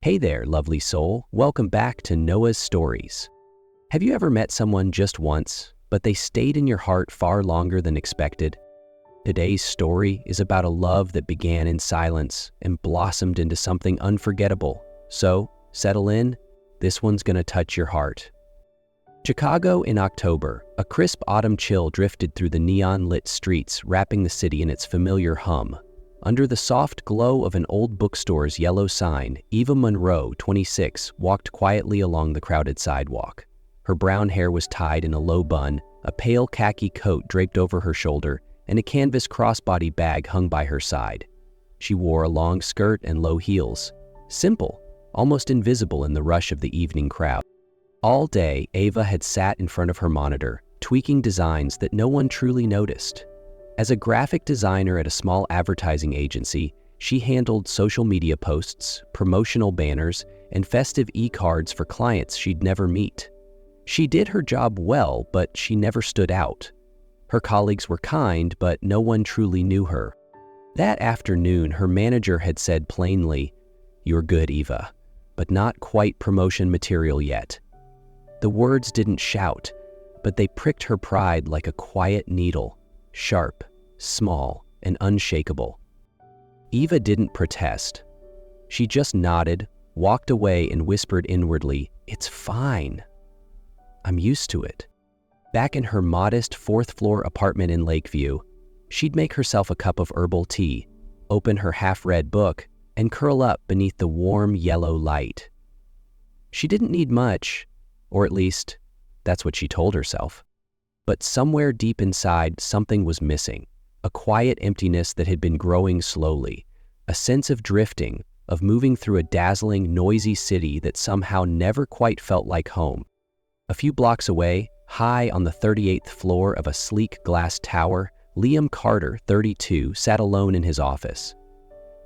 Hey there, lovely soul. Welcome back to Noah's Stories. Have you ever met someone just once, but they stayed in your heart far longer than expected? Today's story is about a love that began in silence and blossomed into something unforgettable. So, settle in. This one's gonna touch your heart. Chicago in October, a crisp autumn chill drifted through the neon-lit streets, wrapping the city in its familiar hum. Under the soft glow of an old bookstore's yellow sign, Eva Monroe, 26, walked quietly along the crowded sidewalk. Her brown hair was tied in a low bun, a pale khaki coat draped over her shoulder, and a canvas crossbody bag hung by her side. She wore a long skirt and low heels, simple, almost invisible in the rush of the evening crowd. All day, Eva had sat in front of her monitor, tweaking designs that no one truly noticed. As a graphic designer at a small advertising agency, she handled social media posts, promotional banners, and festive e-cards for clients she'd never meet. She did her job well, but she never stood out. Her colleagues were kind, but no one truly knew her. That afternoon, her manager had said plainly, "You're good, Eva, but not quite promotion material yet." The words didn't shout, but they pricked her pride like a quiet needle, sharp, small, and unshakable. Eva didn't protest. She just nodded, walked away, and whispered inwardly, "It's fine. I'm used to it." Back in her modest fourth-floor apartment in Lakeview, she'd make herself a cup of herbal tea, open her half-read book, and curl up beneath the warm yellow light. She didn't need much, or at least, that's what she told herself. But somewhere deep inside, something was missing. A quiet emptiness that had been growing slowly, a sense of drifting, of moving through a dazzling, noisy city that somehow never quite felt like home. A few blocks away, high on the 38th floor of a sleek glass tower, Liam Carter, 32, sat alone in his office.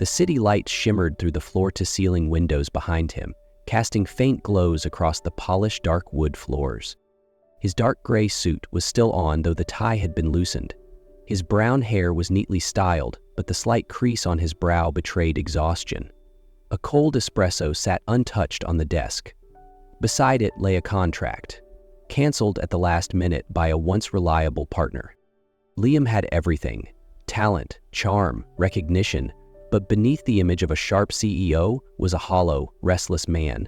The city lights shimmered through the floor-to-ceiling windows behind him, casting faint glows across the polished dark wood floors. His dark gray suit was still on, though the tie had been loosened. His brown hair was neatly styled, but the slight crease on his brow betrayed exhaustion. A cold espresso sat untouched on the desk. Beside it lay a contract, canceled at the last minute by a once reliable partner. Liam had everything: talent, charm, recognition, but beneath the image of a sharp CEO was a hollow, restless man.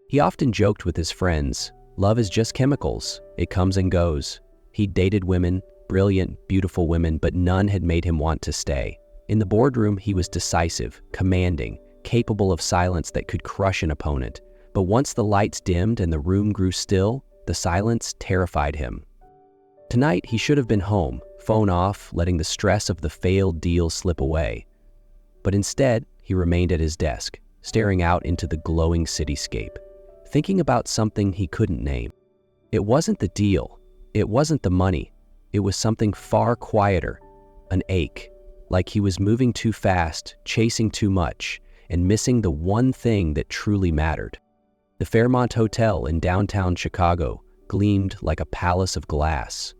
He often joked with his friends, "Love is just chemicals. It comes and goes." He dated women, brilliant, beautiful women, but none had made him want to stay. In the boardroom, he was decisive, commanding, capable of silence that could crush an opponent. But once the lights dimmed and the room grew still, the silence terrified him. Tonight, he should have been home, phone off, letting the stress of the failed deal slip away. But instead, he remained at his desk, staring out into the glowing cityscape, thinking about something he couldn't name. It wasn't the deal. It wasn't the money. It was something far quieter, an ache, like he was moving too fast, chasing too much, and missing the one thing that truly mattered. The Fairmont Hotel in downtown Chicago gleamed like a palace of glass.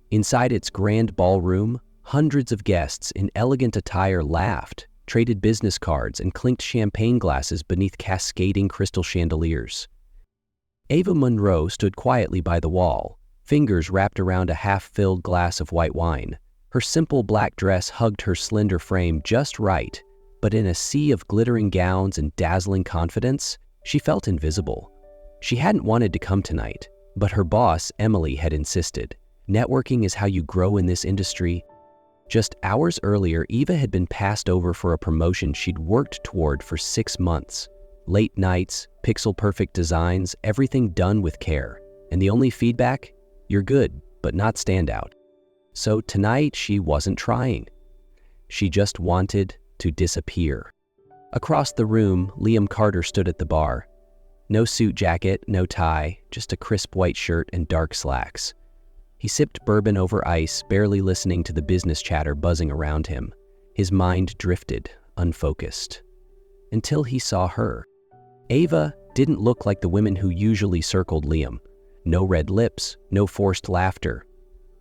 Inside its grand ballroom, hundreds of guests in elegant attire laughed, traded business cards, and clinked champagne glasses beneath cascading crystal chandeliers. Eva Monroe stood quietly by the wall, fingers wrapped around a half-filled glass of white wine. Her simple black dress hugged her slender frame just right, but in a sea of glittering gowns and dazzling confidence, she felt invisible. She hadn't wanted to come tonight, but her boss, Emily, had insisted. Networking is how you grow in this industry. Just hours earlier, Eva had been passed over for a promotion she'd worked toward for 6 months. Late nights, pixel-perfect designs, everything done with care. And the only feedback? You're good, but not standout. So tonight, she wasn't trying. She just wanted to disappear. Across the room, Liam Carter stood at the bar. No suit jacket, no tie, just a crisp white shirt and dark slacks. He sipped bourbon over ice, barely listening to the business chatter buzzing around him. His mind drifted, unfocused. Until he saw her. Eva didn't look like the women who usually circled Liam. No red lips, no forced laughter.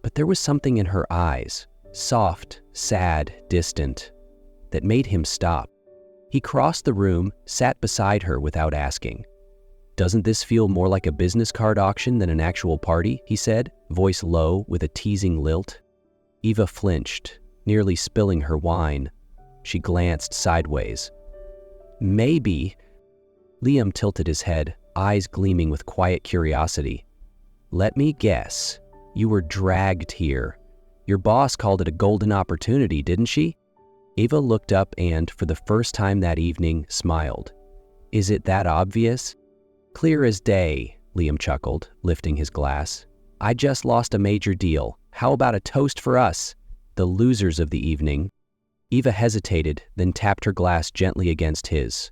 But there was something in her eyes, soft, sad, distant, that made him stop. He crossed the room, sat beside her without asking. "Doesn't this feel more like a business card auction than an actual party?" he said, voice low with a teasing lilt. Eva flinched, nearly spilling her wine. She glanced sideways. "Maybe." Liam tilted his head, eyes gleaming with quiet curiosity. "Let me guess. You were dragged here. Your boss called it a golden opportunity, didn't she?" Eva looked up and, for the first time that evening, smiled. "Is it that obvious?" "Clear as day," Liam chuckled, lifting his glass. "I just lost a major deal. How about a toast for us, the losers of the evening?" Eva hesitated, then tapped her glass gently against his.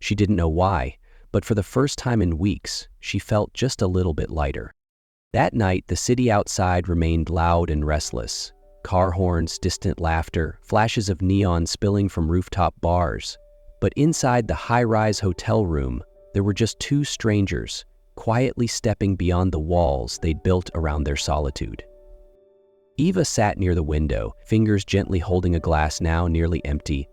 She didn't know why, but for the first time in weeks, she felt just a little bit lighter. That night, the city outside remained loud and restless. Car horns, distant laughter, flashes of neon spilling from rooftop bars. But inside the high-rise hotel room, there were just two strangers, quietly stepping beyond the walls they'd built around their solitude. Eva sat near the window, fingers gently holding a glass now nearly empty.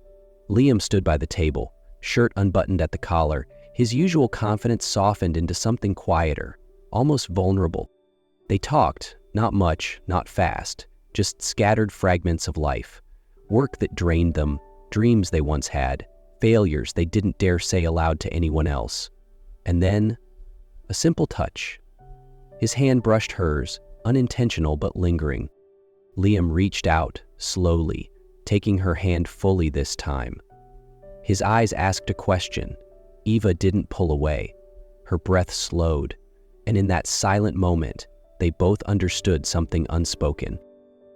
Liam stood by the table, shirt unbuttoned at the collar, his usual confidence softened into something quieter, almost vulnerable. They talked, not much, not fast, just scattered fragments of life. Work that drained them, dreams they once had, failures they didn't dare say aloud to anyone else. And then, a simple touch. His hand brushed hers, unintentional but lingering. Liam reached out, slowly, taking her hand fully this time. His eyes asked a question. Eva didn't pull away. Her breath slowed, and in that silent moment, they both understood something unspoken.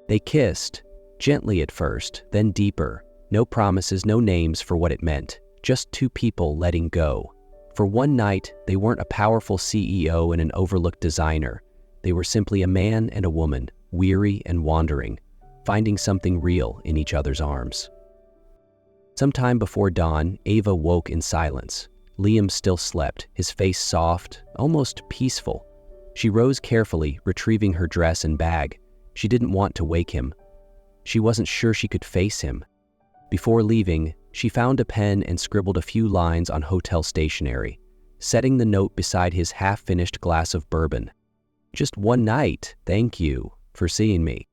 They kissed, gently at first, then deeper. No promises, no names for what it meant, just two people letting go. For one night, they weren't a powerful CEO and an overlooked designer. They were simply a man and a woman, weary and wandering, finding something real in each other's arms. Sometime before dawn, Eva woke in silence. Liam still slept, his face soft, almost peaceful. She rose carefully, retrieving her dress and bag. She didn't want to wake him. She wasn't sure she could face him. Before leaving, she found a pen and scribbled a few lines on hotel stationery, setting the note beside his half-finished glass of bourbon. "Just one night, thank you for seeing me."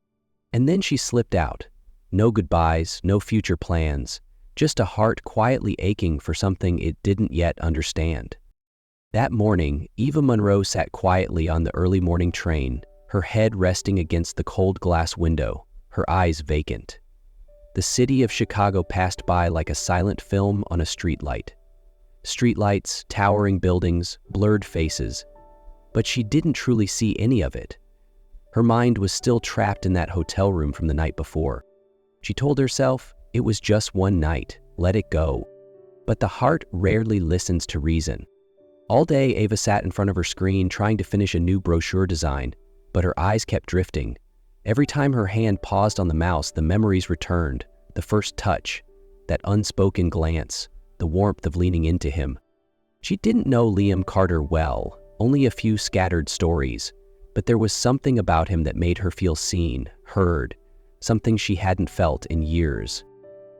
And then she slipped out. No goodbyes, no future plans, just a heart quietly aching for something it didn't yet understand. That morning, Eva Monroe sat quietly on the early morning train, her head resting against the cold glass window, her eyes vacant. The city of Chicago passed by like a silent film on a streetlight. Streetlights, towering buildings, blurred faces. But she didn't truly see any of it. Her mind was still trapped in that hotel room from the night before. She told herself, it was just one night, let it go. But the heart rarely listens to reason. All day, Eva sat in front of her screen trying to finish a new brochure design, but her eyes kept drifting. Every time her hand paused on the mouse, the memories returned, the first touch, that unspoken glance, the warmth of leaning into him. She didn't know Liam Carter well, only a few scattered stories, but there was something about him that made her feel seen, heard, something she hadn't felt in years.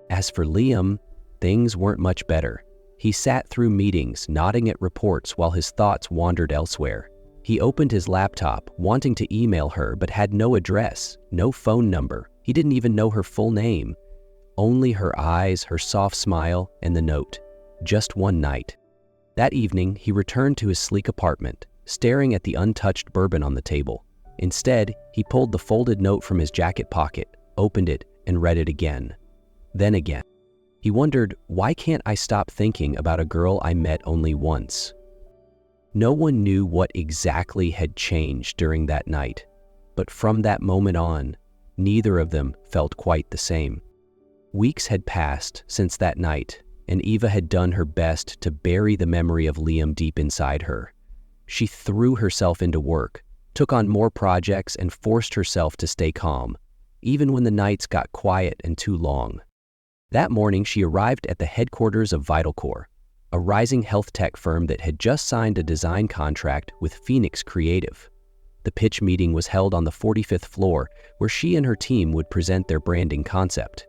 As for Liam, things weren't much better. He sat through meetings, nodding at reports while his thoughts wandered elsewhere. He opened his laptop, wanting to email her, but had no address, no phone number. He didn't even know her full name. Only her eyes, her soft smile, and the note. Just one night. That evening, he returned to his sleek apartment, staring at the untouched bourbon on the table. Instead, he pulled the folded note from his jacket pocket, opened it, and read it again. Then again. He wondered, why can't I stop thinking about a girl I met only once? No one knew what exactly had changed during that night, but from that moment on, neither of them felt quite the same. Weeks had passed since that night, and Eva had done her best to bury the memory of Liam deep inside her. She threw herself into work, took on more projects, and forced herself to stay calm, even when the nights got quiet and too long. That morning, she arrived at the headquarters of VitalCore, a rising health tech firm that had just signed a design contract with Phoenix Creative. The pitch meeting was held on the 45th floor, where she and her team would present their branding concept.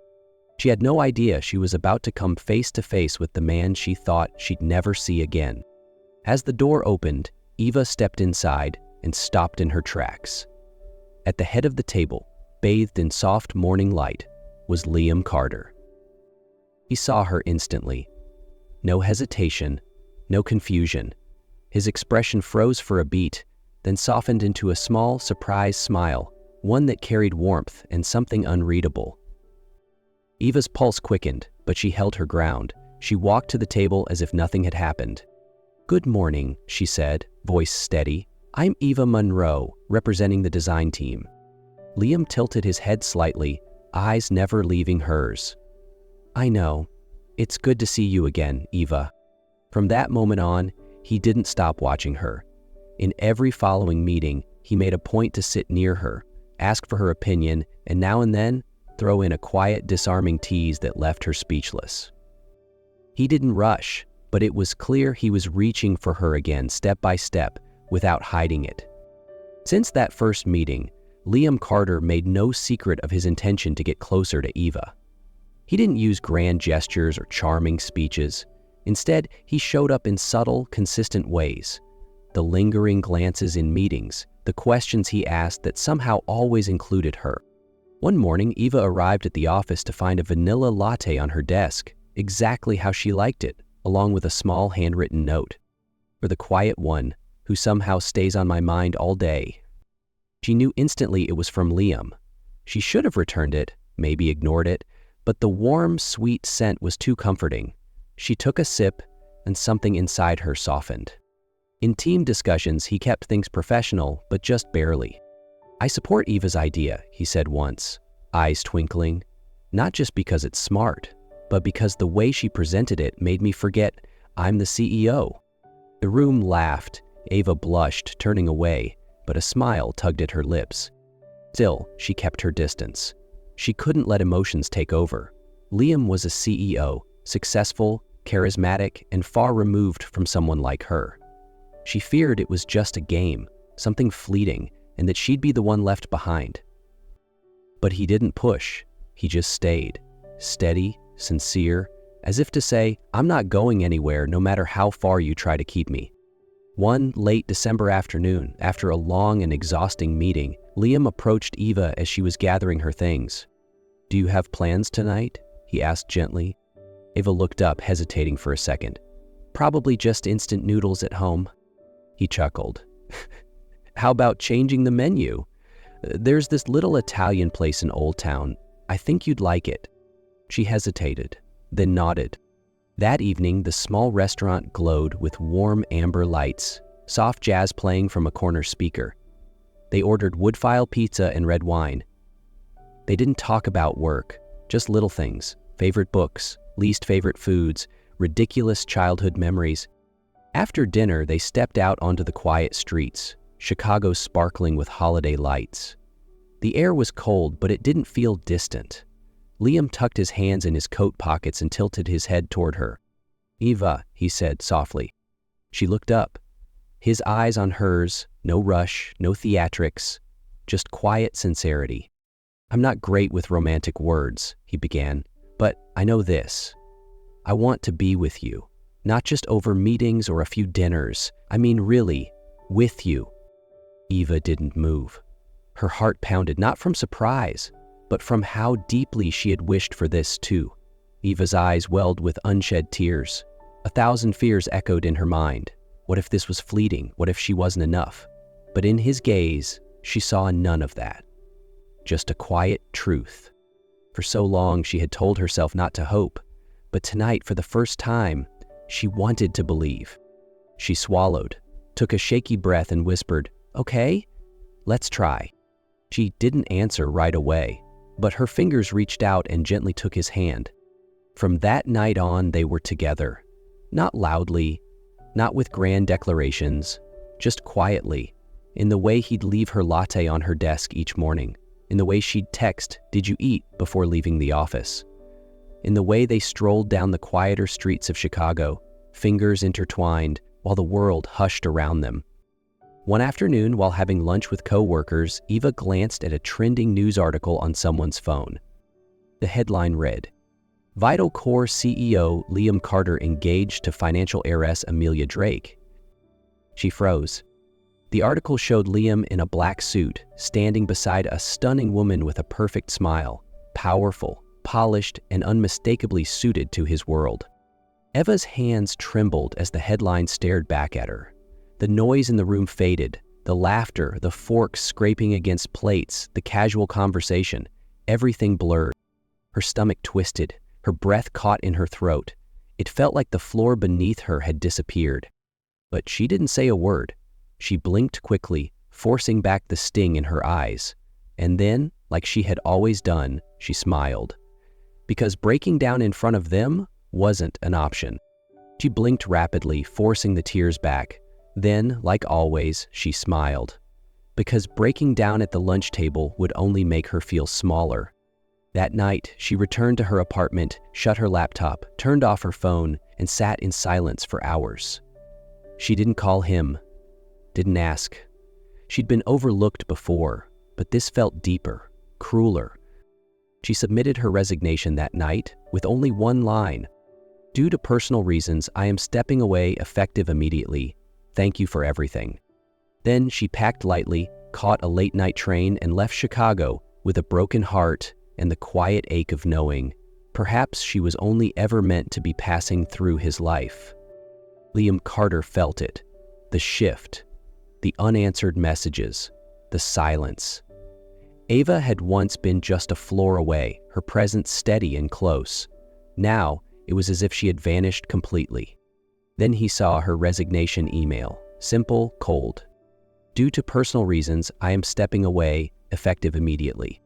She had no idea she was about to come face to face with the man she thought she'd never see again. As the door opened, Eva stepped inside and stopped in her tracks. At the head of the table, bathed in soft morning light, was Liam Carter. He saw her instantly. No hesitation, no confusion. His expression froze for a beat, then softened into a small, surprised smile, one that carried warmth and something unreadable. Eva's pulse quickened, but she held her ground. She walked to the table as if nothing had happened. "Good morning," she said, voice steady. "I'm Eva Monroe, representing the design team." Liam tilted his head slightly, eyes never leaving hers. "I know. It's good to see you again, Eva." From that moment on, he didn't stop watching her. In every following meeting, he made a point to sit near her, ask for her opinion, and now and then, throw in a quiet, disarming tease that left her speechless. He didn't rush, but it was clear he was reaching for her again, step by step, without hiding it. Since that first meeting, Liam Carter made no secret of his intention to get closer to Eva. He didn't use grand gestures or charming speeches. Instead, he showed up in subtle, consistent ways. The lingering glances in meetings, the questions he asked that somehow always included her. One morning, Eva arrived at the office to find a vanilla latte on her desk, exactly how she liked it, along with a small handwritten note. "For the quiet one, who somehow stays on my mind all day." She knew instantly it was from Liam. She should have returned it, maybe ignored it, but the warm, sweet scent was too comforting. She took a sip, and something inside her softened. In team discussions, he kept things professional, but just barely. "I support Eva's idea," he said once, eyes twinkling, "not just because it's smart, but because the way she presented it made me forget I'm the CEO." The room laughed. Eva blushed, turning away, but a smile tugged at her lips. Still, she kept her distance. She couldn't let emotions take over. Liam was a CEO, successful, charismatic, and far removed from someone like her. She feared it was just a game, something fleeting, and that she'd be the one left behind. But he didn't push. He just stayed, steady, sincere, as if to say, "I'm not going anywhere no matter how far you try to keep me." One late December afternoon, after a long and exhausting meeting, Liam approached Eva as she was gathering her things. "Do you have plans tonight?" he asked gently. Eva looked up, hesitating for a second. "Probably just instant noodles at home." He chuckled. "How about changing the menu? There's this little Italian place in Old Town. I think you'd like it." She hesitated, then nodded. That evening, the small restaurant glowed with warm amber lights, soft jazz playing from a corner speaker. They ordered wood-fire pizza and red wine. They didn't talk about work, just little things, favorite books, least favorite foods, ridiculous childhood memories. After dinner, they stepped out onto the quiet streets, Chicago sparkling with holiday lights. The air was cold, but it didn't feel distant. Liam tucked his hands in his coat pockets and tilted his head toward her. "Eva," he said softly. She looked up. His eyes on hers, no rush, no theatrics, just quiet sincerity. "I'm not great with romantic words," he began, "but I know this. I want to be with you, not just over meetings or a few dinners. I mean really, with you." Eva didn't move. Her heart pounded, not from surprise, but from how deeply she had wished for this too. Eva's eyes welled with unshed tears. 1,000 fears echoed in her mind. What if this was fleeting? What if she wasn't enough? But in his gaze, she saw none of that. Just a quiet truth. For so long, she had told herself not to hope, but tonight, for the first time, she wanted to believe. She swallowed, took a shaky breath and whispered, "Okay, let's try." She didn't answer right away, but her fingers reached out and gently took his hand. From that night on, they were together. Not loudly, not with grand declarations, just quietly, in the way he'd leave her latte on her desk each morning, in the way she'd text, "Did you eat?" before leaving the office, in the way they strolled down the quieter streets of Chicago, fingers intertwined, while the world hushed around them. One afternoon, while having lunch with coworkers, Eva glanced at a trending news article on someone's phone. The headline read, Vital Core CEO Liam Carter engaged to financial heiress Amelia Drake. She froze. The article showed Liam in a black suit, standing beside a stunning woman with a perfect smile, powerful, polished, and unmistakably suited to his world. Eva's hands trembled as the headline stared back at her. The noise in the room faded, the laughter, the forks scraping against plates, the casual conversation, everything blurred. Her stomach twisted, her breath caught in her throat. It felt like the floor beneath her had disappeared. But she didn't say a word. She blinked quickly, forcing back the sting in her eyes. And then, like she had always done, she smiled. Because breaking down in front of them wasn't an option. She blinked rapidly, forcing the tears back. Then, like always, she smiled. Because breaking down at the lunch table would only make her feel smaller. That night, she returned to her apartment, shut her laptop, turned off her phone, and sat in silence for hours. She didn't call him, didn't ask. She'd been overlooked before, but this felt deeper, crueler. She submitted her resignation that night with only one line. Due to personal reasons, I am stepping away effective immediately. Thank you for everything. Then she packed lightly, caught a late-night train, and left Chicago with a broken heart and the quiet ache of knowing perhaps she was only ever meant to be passing through his life. Liam Carter felt it. The shift, the unanswered messages, the silence. Ava had once been just a floor away, her presence steady and close. Now, it was as if she had vanished completely. Then he saw her resignation email, simple, cold. Due to personal reasons, I am stepping away, effective immediately.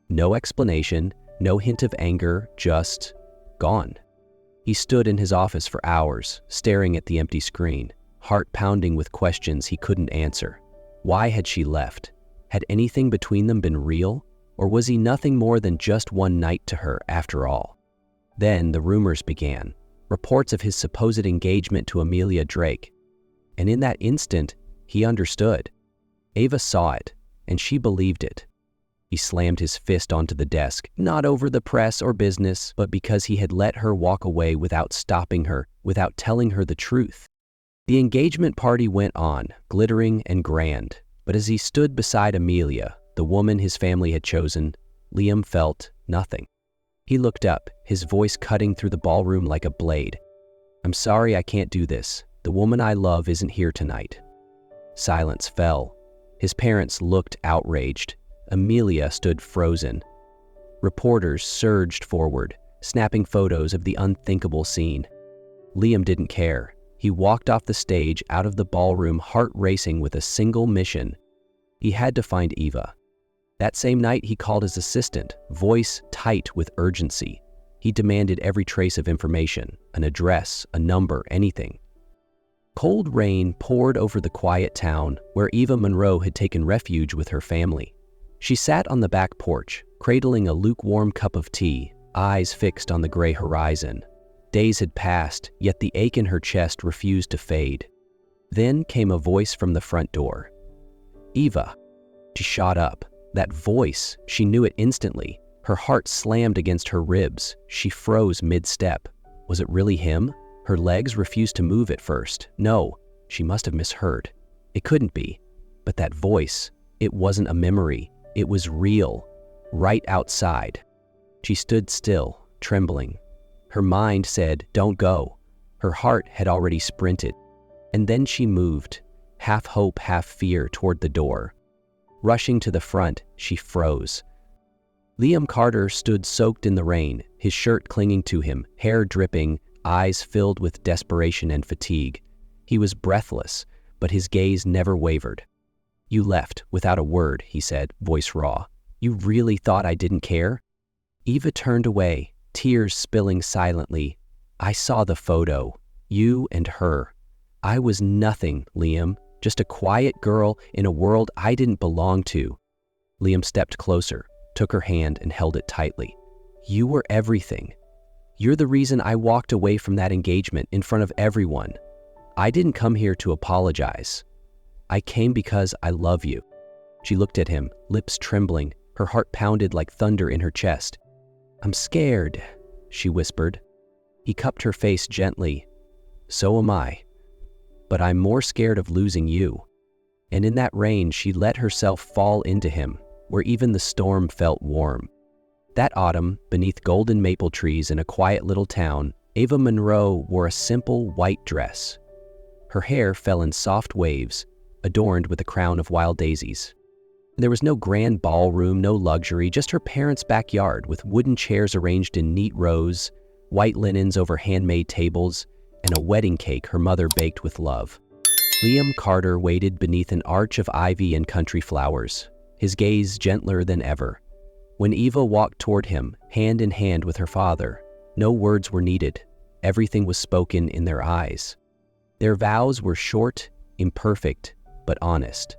No explanation, no hint of anger, just gone. He stood in his office for hours, staring at the empty screen, heart pounding with questions he couldn't answer. Why had she left? Had anything between them been real? Or was he nothing more than just one night to her after all? Then the rumors began, reports of his supposed engagement to Amelia Drake. And in that instant, he understood. Ava saw it, and she believed it. He slammed his fist onto the desk, not over the press or business, but because he had let her walk away without stopping her, without telling her the truth. The engagement party went on, glittering and grand, but as he stood beside Amelia, the woman his family had chosen, Liam felt nothing. He looked up, his voice cutting through the ballroom like a blade. I'm sorry I can't do this. The woman I love isn't here tonight. Silence fell. His parents looked outraged. Amelia stood frozen. Reporters surged forward, snapping photos of the unthinkable scene. Liam didn't care. He walked off the stage, out of the ballroom, heart racing with a single mission. He had to find Eva. That same night, he called his assistant, voice tight with urgency. He demanded every trace of information, an address, a number, anything. Cold rain poured over the quiet town where Eva Monroe had taken refuge with her family. She sat on the back porch, cradling a lukewarm cup of tea, eyes fixed on the gray horizon. Days had passed, yet the ache in her chest refused to fade. Then came a voice from the front door. Eva. She shot up. That voice, she knew it instantly. Her heart slammed against her ribs. She froze mid-step. Was it really him? Her legs refused to move at first. No, she must have misheard. It couldn't be. But that voice, it wasn't a memory. It was real, right outside. She stood still, trembling. Her mind said, don't go. Her heart had already sprinted. And then she moved, half hope, half fear, toward the door. Rushing to the front, she froze. Liam Carter stood soaked in the rain, his shirt clinging to him, hair dripping, eyes filled with desperation and fatigue. He was breathless, but his gaze never wavered. You left without a word, he said, voice raw. You really thought I didn't care? Eva turned away, tears spilling silently. I saw the photo, you and her. I was nothing, Liam, just a quiet girl in a world I didn't belong to. Liam stepped closer, took her hand and held it tightly. You were everything. You're the reason I walked away from that engagement in front of everyone. I didn't come here to apologize. I came because I love you. She looked at him, lips trembling, her heart pounded like thunder in her chest. I'm scared, she whispered. He cupped her face gently. So am I. But I'm more scared of losing you. And in that rain, she let herself fall into him, where even the storm felt warm. That autumn, beneath golden maple trees in a quiet little town, Ava Monroe wore a simple white dress. Her hair fell in soft waves, adorned with a crown of wild daisies. There was no grand ballroom, no luxury, just her parents' backyard with wooden chairs arranged in neat rows, white linens over handmade tables, and a wedding cake her mother baked with love. Liam Carter waited beneath an arch of ivy and country flowers, his gaze gentler than ever. When Eva walked toward him, hand in hand with her father, no words were needed. Everything was spoken in their eyes. Their vows were short, imperfect, but honest.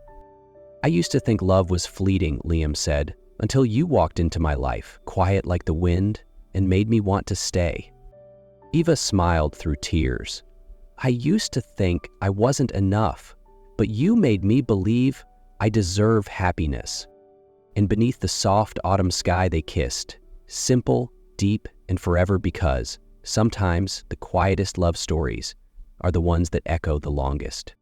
I used to think love was fleeting, Liam said, until you walked into my life, quiet like the wind, and made me want to stay. Eva smiled through tears. I used to think I wasn't enough, but you made me believe I deserve happiness. And beneath the soft autumn sky they kissed, simple, deep, and forever, because sometimes the quietest love stories are the ones that echo the longest.